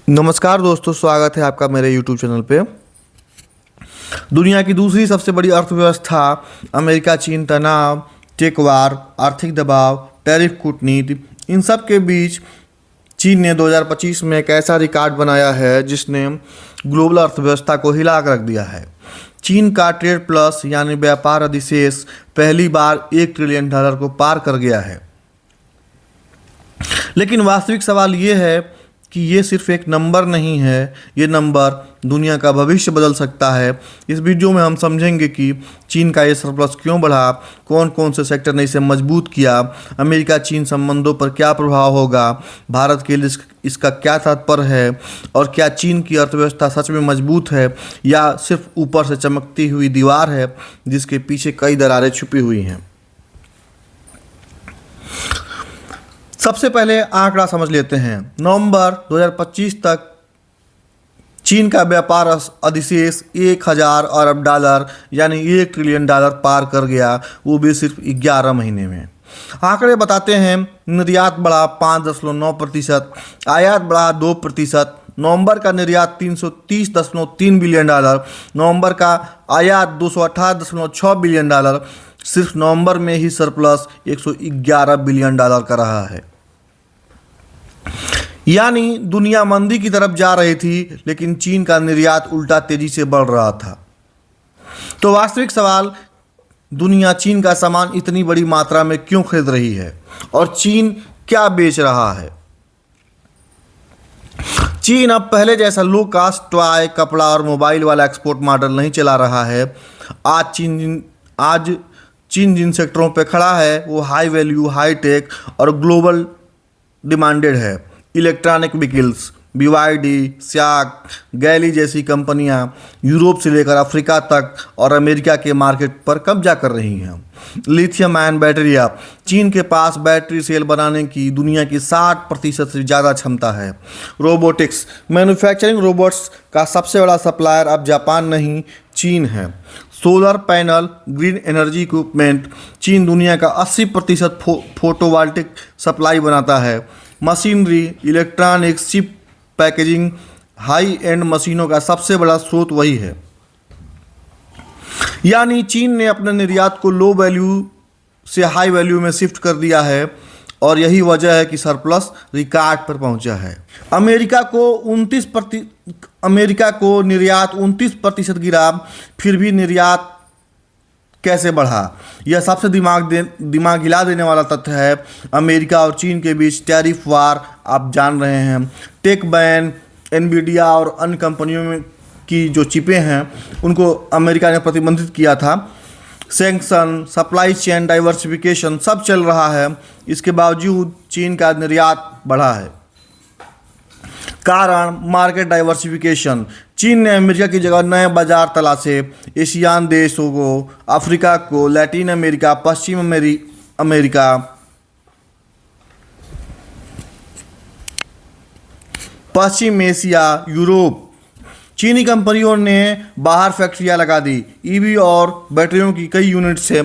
नमस्कार दोस्तों, स्वागत है आपका मेरे YouTube चैनल पे। दुनिया की दूसरी सबसे बड़ी अर्थव्यवस्था अमेरिका चीन तनाव, टेक वार, आर्थिक दबाव, टैरिफ कूटनीति, इन सब के बीच चीन ने 2025 में एक ऐसा रिकॉर्ड बनाया है जिसने ग्लोबल अर्थव्यवस्था को हिला कर रख दिया है। चीन का ट्रेड प्लस यानी व्यापार अधिशेष पहली बार $1 ट्रिलियन को पार कर गया है। लेकिन वास्तविक सवाल ये है कि ये सिर्फ एक नंबर नहीं है, ये नंबर दुनिया का भविष्य बदल सकता है। इस वीडियो में हम समझेंगे कि चीन का ये सरप्लस क्यों बढ़ा, कौन कौन से सेक्टर ने इसे मजबूत किया, अमेरिका चीन संबंधों पर क्या प्रभाव होगा, भारत के लिए इसका क्या तात्पर्य है, और क्या चीन की अर्थव्यवस्था सच में मजबूत है या सिर्फ ऊपर से चमकती हुई दीवार है जिसके पीछे कई दरारें छुपी हुई हैं। सबसे पहले आंकड़ा समझ लेते हैं। नवंबर 2025 तक चीन का व्यापार अधिशेष 1000 अरब डॉलर यानी $1 ट्रिलियन पार कर गया, वो भी सिर्फ 11 महीने में। आंकड़े बताते हैं निर्यात बढ़ा 5.9%, आयात बढ़ा 2%। नवंबर का निर्यात $330.3 बिलियन, नवंबर का आयात $218.6 बिलियन। सिर्फ नवंबर में ही सरप्लस $111 बिलियन का रहा है। यानी दुनिया मंदी की तरफ जा रही थी, लेकिन चीन का निर्यात उल्टा तेजी से बढ़ रहा था। तो वास्तविक सवाल, दुनिया चीन का सामान इतनी बड़ी मात्रा में क्यों खरीद रही है और चीन क्या बेच रहा है? चीन अब पहले जैसा लो कास्ट टॉय, कपड़ा और मोबाइल वाला एक्सपोर्ट मॉडल नहीं चला रहा है। आज चीन जिन सेक्टरों पे खड़ा है वो हाई वैल्यू, हाई टेक और ग्लोबल डिमांडेड है। इलेक्ट्रॉनिक व्हीकल्स, BYD, SAIC, गैली जैसी कंपनियां यूरोप से लेकर अफ्रीका तक और अमेरिका के मार्केट पर कब्जा कर रही हैं। लिथियम आयन बैटरियां, चीन के पास बैटरी सेल बनाने की दुनिया की 60% से ज़्यादा क्षमता है। रोबोटिक्स, मैन्युफैक्चरिंग रोबोट्स का सबसे बड़ा सप्लायर अब जापान नहीं, चीन है। Solar panel, green energy equipment, चीन दुनिया का 80% फोटोवोल्टिक सप्लाई बनाता है। Machinery, electronics, chip packaging, high and मशीनों का सबसे बड़ा स्रोत वही है। यानी चीन ने अपने निर्यात को लो वैल्यू से हाई वैल्यू में शिफ्ट कर दिया है और यही वजह है कि सरप्लस रिकॉर्ड पर पहुंचा है। अमेरिका को निर्यात 29% गिरा, फिर भी निर्यात कैसे बढ़ा? यह सबसे दिमाग हिला देने वाला तथ्य है। अमेरिका और चीन के बीच टैरिफ वार आप जान रहे हैं। टेक बैन, एनवीडिया और अन्य कंपनियों में की जो चिपें हैं उनको अमेरिका ने प्रतिबंधित किया था। सैंक्शन, सप्लाई चेन डाइवर्सिफिकेशन सब चल रहा है। इसके बावजूद चीन का निर्यात बढ़ा है। कारण मार्केट डाइवर्सिफिकेशन। चीन ने अमेरिका की जगह नए बाजार तलाशे। एशियान देशों को, अफ्रीका को, लैटिन अमेरिका, पश्चिम अमेरिका, पश्चिम एशिया, यूरोप। चीनी कंपनियों ने बाहर फैक्ट्रियां लगा दी। ईवी और बैटरियों की कई यूनिट से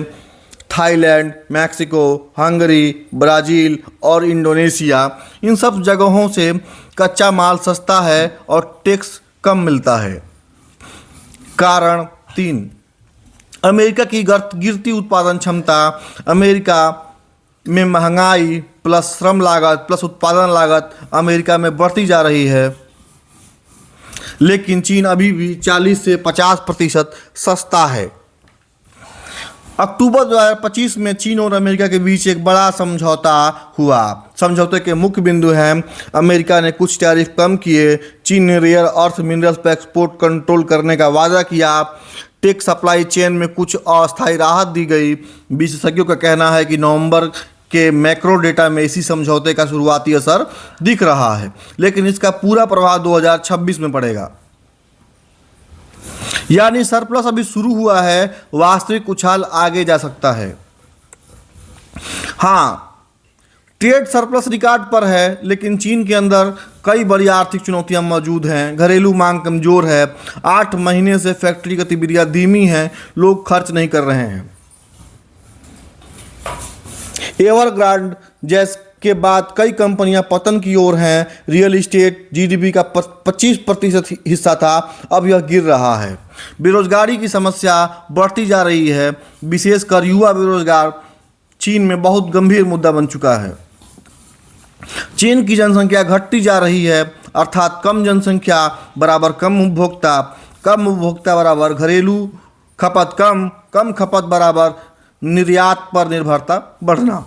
थाईलैंड, मैक्सिको, हंगरी, ब्राज़ील और इंडोनेशिया, इन सब जगहों से कच्चा माल सस्ता है और टैक्स कम मिलता है। कारण 3, अमेरिका की गिरती उत्पादन क्षमता। अमेरिका में महंगाई प्लस श्रम लागत प्लस उत्पादन लागत अमेरिका में बढ़ती जा रही है, लेकिन चीन अभी भी 40 से 50% सस्ता है। अक्टूबर 2025 में चीन और अमेरिका के बीच एक बड़ा समझौता हुआ। समझौते के मुख्य बिंदु हैं, अमेरिका ने कुछ टैरिफ कम किए, चीन ने रेयर अर्थ मिनरल्स पर एक्सपोर्ट कंट्रोल करने का वादा किया, टेक सप्लाई चेन में कुछ अस्थायी राहत दी गई। विशेषज्ञों का कहना है कि नवंबर के मैक्रो डेटा में इसी समझौते का शुरुआती असर दिख रहा है, लेकिन इसका पूरा प्रभाव 2026 में पड़ेगा। यानी सरप्लस अभी शुरू हुआ है, वास्तविक उछाल आगे जा सकता है। हाँ, ट्रेड सरप्लस रिकॉर्ड पर है, लेकिन चीन के अंदर कई बड़ी आर्थिक चुनौतियां मौजूद हैं। घरेलू मांग कमजोर है, 8 महीने से फैक्ट्री गतिविधियां धीमी हैं, लोग खर्च नहीं कर रहे हैं। एवरग्रांड के बाद कई कंपनियां पतन की ओर हैं। रियल एस्टेट जीडीपी का 25% हिस्सा था, अब यह गिर रहा है। बेरोजगारी की समस्या बढ़ती जा रही है, विशेषकर युवा बेरोजगार चीन में बहुत गंभीर मुद्दा बन चुका है। चीन की जनसंख्या घटती जा रही है, अर्थात कम जनसंख्या बराबर कम उपभोक्ता बराबर घरेलू खपत कम खपत बराबर निर्यात पर निर्भरता बढ़ना।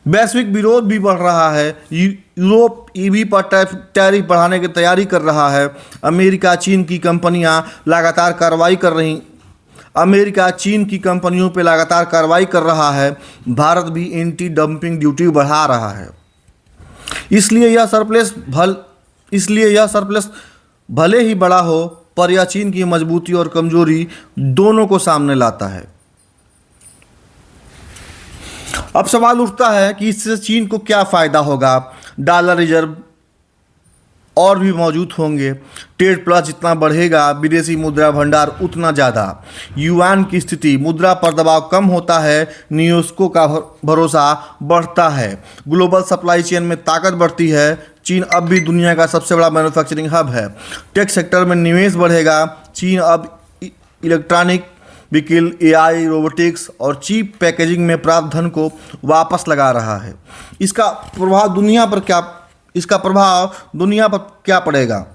वैश्विक विरोध भी बढ़ रहा है। यूरोप ईवी पर टैरिफ बढ़ाने की तैयारी कर रहा है। अमेरिका चीन की कंपनियों पे लगातार कार्रवाई कर रहा है। भारत भी एंटी डंपिंग ड्यूटी बढ़ा रहा है। इसलिए यह सरप्लस भले ही बड़ा हो, पर यह चीन की मजबूती और कमजोरी दोनों को सामने लाता है। अब सवाल उठता है कि इससे चीन को क्या फायदा होगा। डॉलर रिजर्व और भी मौजूद होंगे। ट्रेड प्लस जितना बढ़ेगा, विदेशी मुद्रा भंडार उतना ज़्यादा। युआन की स्थिति, मुद्रा पर दबाव कम होता है, निवेशकों का भरोसा बढ़ता है, ग्लोबल सप्लाई चेन में ताकत बढ़ती है। चीन अब भी दुनिया का सबसे बड़ा मैन्युफैक्चरिंग हब है। टेक सेक्टर में निवेश बढ़ेगा। चीन अब इलेक्ट्रॉनिक व्हीकल, एआई, रोबोटिक्स और चीप पैकेजिंग में प्राप्त धन को वापस लगा रहा है। इसका प्रभाव दुनिया पर क्या पड़ेगा?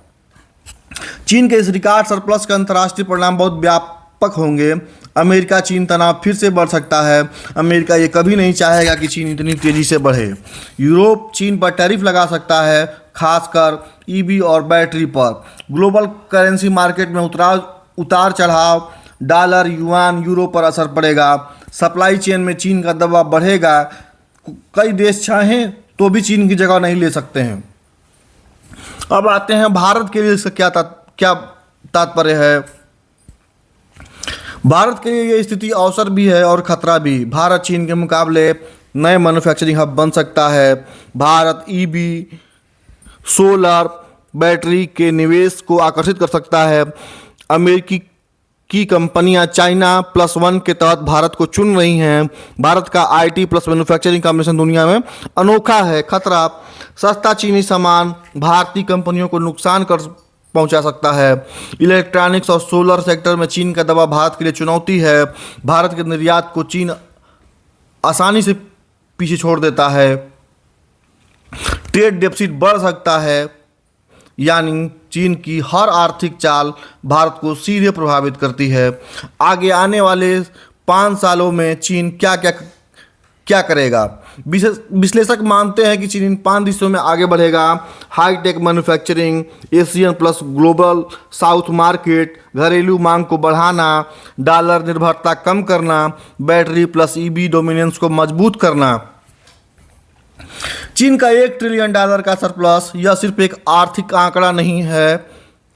चीन के इस रिकॉर्ड सरप्लस के अंतर्राष्ट्रीय परिणाम बहुत व्यापक होंगे। अमेरिका चीन तनाव फिर से बढ़ सकता है। अमेरिका ये कभी नहीं चाहेगा कि चीन इतनी तेज़ी से बढ़े। यूरोप चीन पर टैरिफ लगा सकता है, खासकर ईवी और बैटरी पर। ग्लोबल करेंसी मार्केट में उतार चढ़ाव, डॉलर, युआन, यूरो पर असर पड़ेगा। सप्लाई चेन में चीन का दबाव बढ़ेगा। कई देश चाहें तो भी चीन की जगह नहीं ले सकते हैं। अब आते हैं भारत के लिए इसका क्या तात्पर्य है। भारत के लिए ये स्थिति अवसर भी है और खतरा भी। भारत चीन के मुकाबले नए मैन्युफैक्चरिंग हब बन सकता है। भारत ईवी, सोलर, बैटरी के निवेश को आकर्षित कर सकता है। अमेरिकी की कंपनियां चाइना +1 के तहत भारत को चुन रही हैं। भारत का आईटी प्लस मैन्युफैक्चरिंग कॉम्बिनेशन दुनिया में अनोखा है। खतरा, सस्ता चीनी सामान भारतीय कंपनियों को नुकसान पहुंचा सकता है। इलेक्ट्रॉनिक्स और सोलर सेक्टर में चीन का दबाव भारत के लिए चुनौती है। भारत के निर्यात को चीन आसानी से पीछे छोड़ देता है। ट्रेड डेफिसिट बढ़ सकता है, यानी चीन की हर आर्थिक चाल भारत को सीधे प्रभावित करती है। आगे आने वाले 5 सालों में चीन क्या करेगा? विश्लेषक मानते हैं कि चीन इन 5 दिशों में आगे बढ़ेगा। Hi tech manufacturing, Asian plus global south market, घरेलू मांग को बढ़ाना, डॉलर निर्भरता कम करना, बैटरी प्लस ईवी डोमिनेंस को मजबूत करना। चीन का $1 ट्रिलियन का सरप्लस यह सिर्फ एक आर्थिक आंकड़ा नहीं है,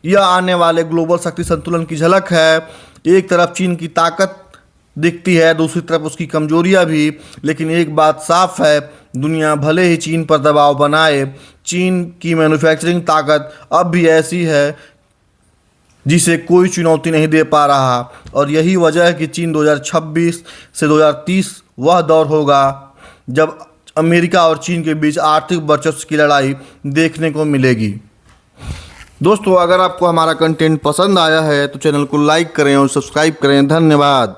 यह आने वाले ग्लोबल शक्ति संतुलन की झलक है। एक तरफ चीन की ताकत दिखती है, दूसरी तरफ उसकी कमजोरियां भी। लेकिन एक बात साफ है, दुनिया भले ही चीन पर दबाव बनाए, चीन की मैन्युफैक्चरिंग ताकत अब भी ऐसी है जिसे कोई चुनौती नहीं दे पा रहा। और यही वजह है कि चीन 2026 से 2030 वह दौर होगा जब अमेरिका और चीन के बीच आर्थिक वर्चस्व की लड़ाई देखने को मिलेगी। दोस्तों, अगर आपको हमारा कंटेंट पसंद आया है तो चैनल को लाइक करें और सब्सक्राइब करें। धन्यवाद।